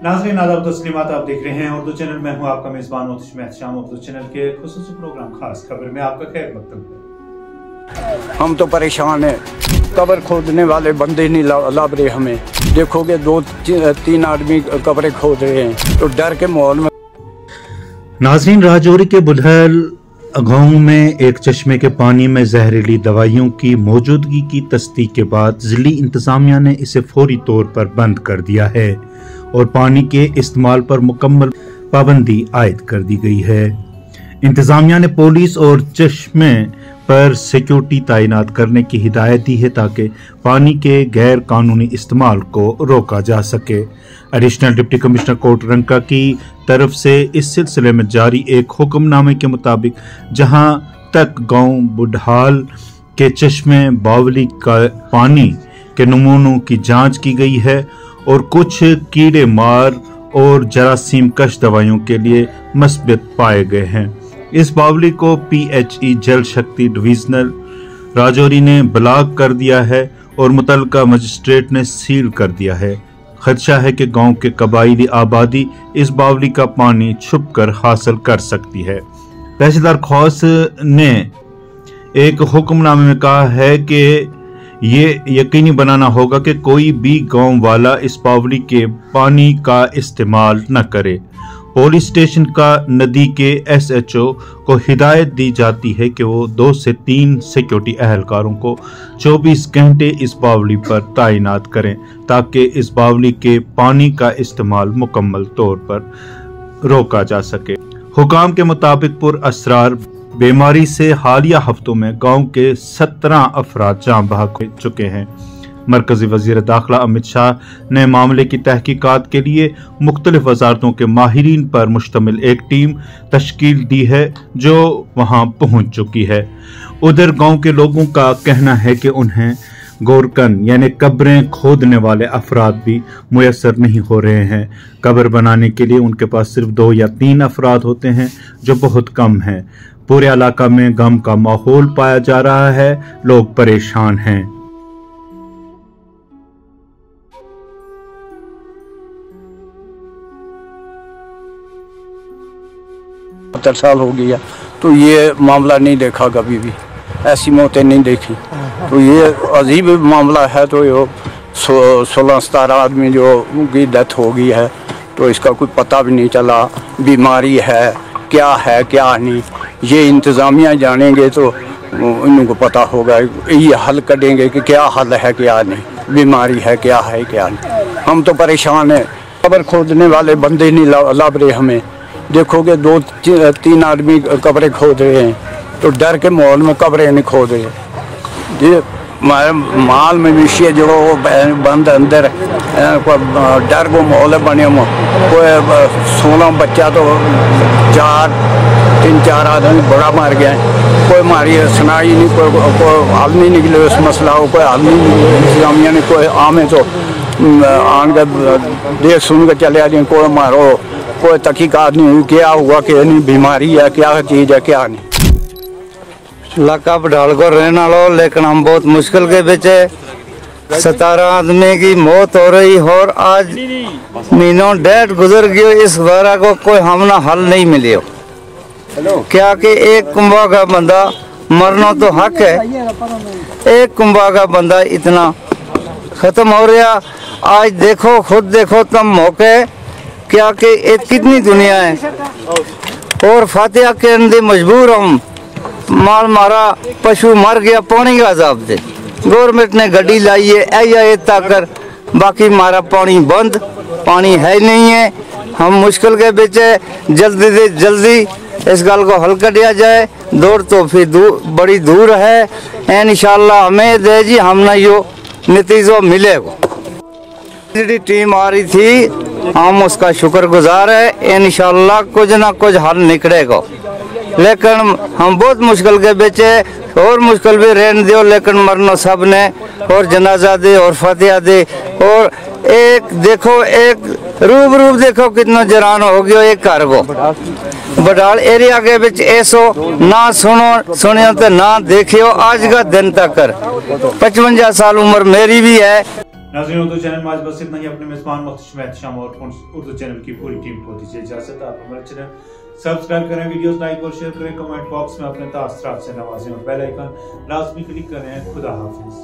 नाज़रीन आदाब तस्लीमात, आप देख रहे हैं उर्दू चैनल। मैं हूं आपका मेजबान शाम उर्दू चैनल के खुसूसी प्रोग्राम खास खबर में आपका खैर मकदम है। हम तो परेशान हैं, कब्र खोदने वाले बंदे नहीं लाभ रहे हमें। देखोगे 2-3 आदमी कब्रें खोद रहे हैं तो डर के माहौल में। नाज़रीन, राजौरी के बुढ़ल गांव में एक चश्मे के पानी में जहरीली दवाइयों की मौजूदगी की तस्दीक के बाद जिली इंतजामिया ने इसे फौरी तौर पर बंद कर दिया है और पानी के इस्तेमाल पर मुकम्मल पाबंदी आयद कर दी गई है। इंतजामिया ने पुलिस और चश्मे पर सिक्योरिटी तैनात करने की हिदायत दी है ताकि पानी के गैर कानूनी इस्तेमाल को रोका जा सके। Additional deputy commissioner court Ranka की तरफ से इस सिलसिले में जारी एक हुक्मनामे के मुताबिक जहां तक गांव बुढ़ाल के चश्मे बावली का पानी के नमूनों की जांच की गई है और कुछ कीड़े मार और जरासीम कश दवाइयों के लिए मस्बत पाए गए हैं। इस बावली को PHE जल शक्ति डिविजनल राजौरी ने ब्लॉक कर दिया है और मुतल्लिका मजिस्ट्रेट ने सील कर दिया है। खदशा है कि गांव के कबायली आबादी इस बावली का पानी छुप कर हासिल कर सकती है। तहसीलदार खौस ने एक हुक्मनामे में कहा है कि ये यकीनी बनाना होगा कि कोई भी गांव वाला इस बावली के पानी का इस्तेमाल न करे। पुलिस स्टेशन का नदी के SHO को हिदायत दी जाती है कि वो 2 से 3 सिक्योरिटी अहलकारों को 24 घंटे इस बावली पर तैनात करें ताकि इस बावली के पानी का इस्तेमाल मुकम्मल तौर पर रोका जा सके। हुकाम के मुताबिक पुरअसरार बीमारी से हालिया हफ्तों में गांव के 17 अफराद जान बहक चुके हैं। मरकजी वजीर दाखिला अमित शाह ने मामले की तहकीकात के लिए मुख्तलिफ वजारतों के माहिरीन पर मुश्तमिल एक टीम तश्कील दी है जो वहां पहुंच चुकी है। उधर गांव के लोगों का कहना है कि उन्हें गोरकन यानी कब्रें खोदने वाले अफराद भी मुयसर नहीं हो रहे हैं। कब्र बनाने के लिए उनके पास सिर्फ 2 या 3 अफराद होते हैं जो बहुत कम है। पूरे इलाका में गम का माहौल पाया जा रहा है, लोग परेशान हैं। 70 साल हो गया तो ये मामला नहीं देखा, कभी भी ऐसी मौतें नहीं देखी। तो ये अजीब मामला है। तो ये 16-17 आदमी जो की डेथ हो गई है तो इसका कोई पता भी नहीं चला, बीमारी है क्या नहीं। ये इंतज़ामिया जानेंगे तो इनको पता होगा, ये हल करेंगे कि क्या हल है क्या नहीं, बीमारी है क्या नहीं। हम तो परेशान हैं, कब्र खोदने वाले बंदे नहीं लाभ रहे हमें। देखोगे 2-3 आदमी कब्रें खोद रहे हैं तो डर के माहौल में कब्रें नहीं खोद रहे। ये माल मवेशी जो बंद अंदर डर को माहौल बने। कोई 16 बच्चा तो 3-4 आदमी बड़ा मार गया। कोई मारी सुनाई नहीं, कोई हल नहीं निकले उस मसला को, कोई हल नहीं निकले। इंतजामिया ने कोई आमे तो आन कर देख सुन कर चले आए, कोई मारो कोई तहकीकात नहीं हुई क्या हुआ क्या नहीं, बीमारी है क्या चीज़ है क्या नहीं। इलाका बुढ़ाल को रहने वालों, लेकिन हम बहुत मुश्किल के बेचे 17 आदमी की मौत हो रही और आज महीनों 1.5 गुजर गयो, इस बारा को कोई हमना हल नहीं मिले। क्या कि एक कुंभा का बंदा मरना तो हक है, एक कुंभा का बंदा इतना खत्म हो रहा। आज देखो खुद देखो तम मौके क्या कि एक कितनी दुनिया है और फातिहा के अंदर मजबूर हम माल मारा पशु मर गया पानी का अजाब दे। गवर्नमेंट ने गड्डी लाई है या ताकर, बाकी मारा पानी बंद, पानी है नहीं है। हम मुश्किल के बीच जल्दी से जल्दी इस गल को हल कर दिया जाए। दौड़ तो फिर बड़ी दूर है, इंशाल्लाह हमें दे जी हमने यो नतीजा मिलेगा। टीम आ रही थी, हम उसका शुक्रगुजार है। इंशाल्लाह कुछ ना कुछ हल निकलेगा, लेकिन हम बहुत मुश्किल के बेचे और मुश्किल भी रहने दो, लेकिन मरना सब ने और जनाजा दे और फातिहा दे। और एक देखो एक रूप देखो कितना जरान हो गया एक घर को बडाल एरिया के बिच ऐसो ना सुनियो तो ना देखियो आज का दिन तक। 55 साल उम्र मेरी भी है। नाज़रीन, उर्दू चैनल में आज बस इतना ही। अपने मेजबान एहतशाम और उर्दू चैनल की पूरी टीम को दीजिए इजाजत। आप हमारे चैनल सब्सक्राइब करें, वीडियोस लाइक और शेयर करें, कमेंट बॉक्स में अपने तासरात से नवाजें और बेल आइकन लाजमी क्लिक करें। खुदा हाफिज।